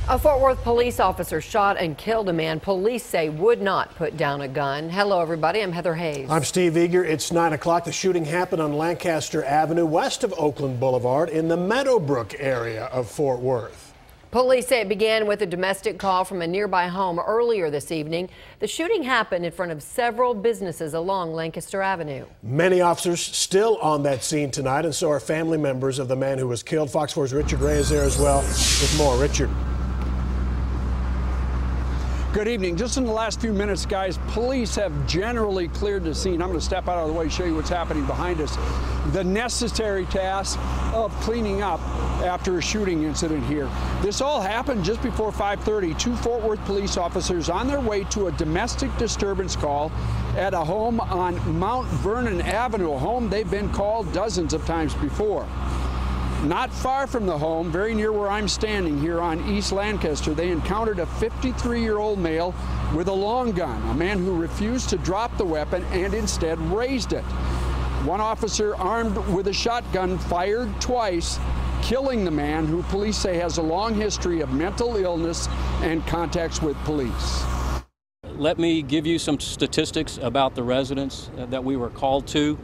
A Fort Worth police officer shot and killed a man police say would not put down a gun. Hello, everybody. I'm Heather Hayes. I'm Steve Eager. It's 9 o'clock. The shooting happened on Lancaster Avenue, west of Oakland Boulevard, in the Meadowbrook area of Fort Worth. Police say it began with a domestic call from a nearby home earlier this evening. The shooting happened in front of several businesses along Lancaster Avenue. Many officers still on that scene tonight, and so are family members of the man who was killed. Fox 4's Richard Ray is there as well with more. Richard. Good evening. Just in the last few minutes, guys, police have generally cleared the scene. I'm going to step out of the way and show you what's happening behind us. The necessary task of cleaning up after a shooting incident here. This all happened just before 5:30. Two Fort Worth police officers on their way to a domestic disturbance call at a home on Mount Vernon Avenue, a home they've been called dozens of times before. Not far from the home, very near where I'm standing here on East Lancaster, they encountered a 53-year-old male with a long gun, a man who refused to drop the weapon and instead raised it. One officer armed with a shotgun fired twice, killing the man, who police say has a long history of mental illness and contacts with police. Let me give you some statistics about the residents that we were called to.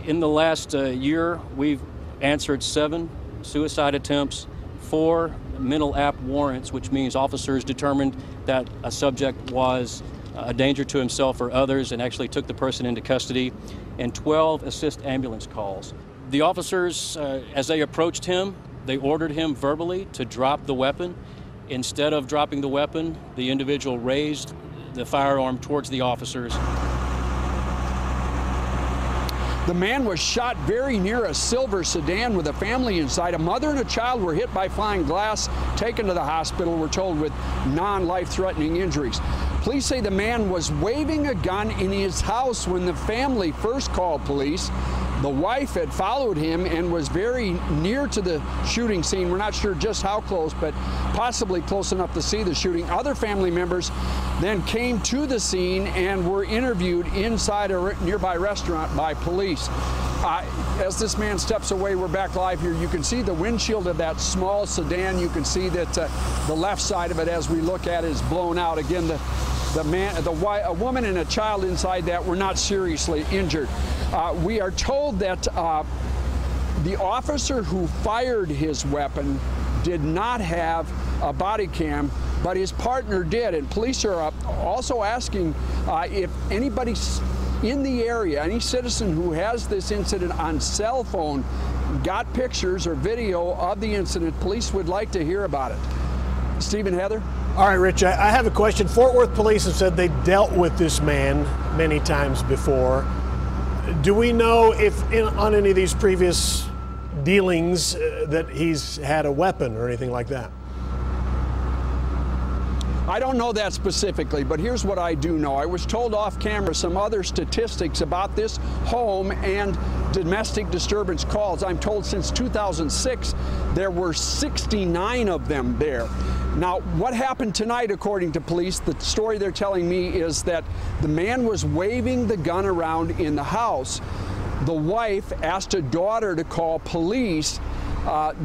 In the last year, we've answered 7 suicide attempts, 4 mental app warrants, which means officers determined that a subject was a danger to himself or others and actually took the person into custody, and 12 assist ambulance calls. The officers, as they approached him, they ordered him verbally to drop the weapon. Instead of dropping the weapon, the individual raised the firearm towards the officers. The man was shot very near a silver sedan with a family inside. A mother and a child were hit by flying glass, taken to the hospital, we're told, with non-life-threatening injuries. Police say the man was waving a gun in his house when the family first called police. The wife had followed him and was very near to the shooting scene. We're not sure just how close, but possibly close enough to see the shooting. Other family members then came to the scene and were interviewed inside a nearby restaurant by police. As this man steps away, we're back live here. You can see the windshield of that small sedan. You can see that the left side of it, as we look at it, is blown out. Again, a woman and a child inside that were not seriously injured. We are told that the officer who fired his weapon did not have a body cam, but his partner did. And police are also asking if anybody's in the area, any citizen who has this incident on cell phone, got pictures or video of the incident. Police would like to hear about it. Steve and Heather? All right, Rich, I have a question. Fort Worth police have said they dealt with this man many times before. Do we know if on any of these previous dealings that he's had a weapon or anything like that? I don't know that specifically, but here's what I do know. I was told off camera some other statistics about this home and domestic disturbance calls. I'm told since 2006 there were 69 of them there. Now, what happened tonight, according to police, the story they're telling me is that the man was waving the gun around in the house. The wife asked a daughter to call police.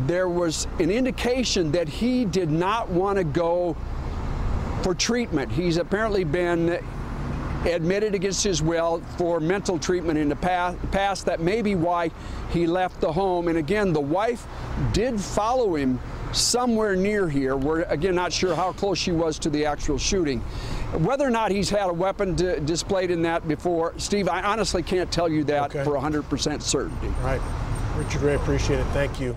There was an indication that he did not want to go for treatment. He's apparently been admitted against his will for mental treatment in the past. That may be why he left the home. And again, the wife did follow him somewhere near here. We're, again, not sure how close she was to the actual shooting. Whether or not he's had a weapon displayed in that before, Steve, I honestly can't tell you that for 100% certainty. Right. Richard Ray, appreciate it. Thank you.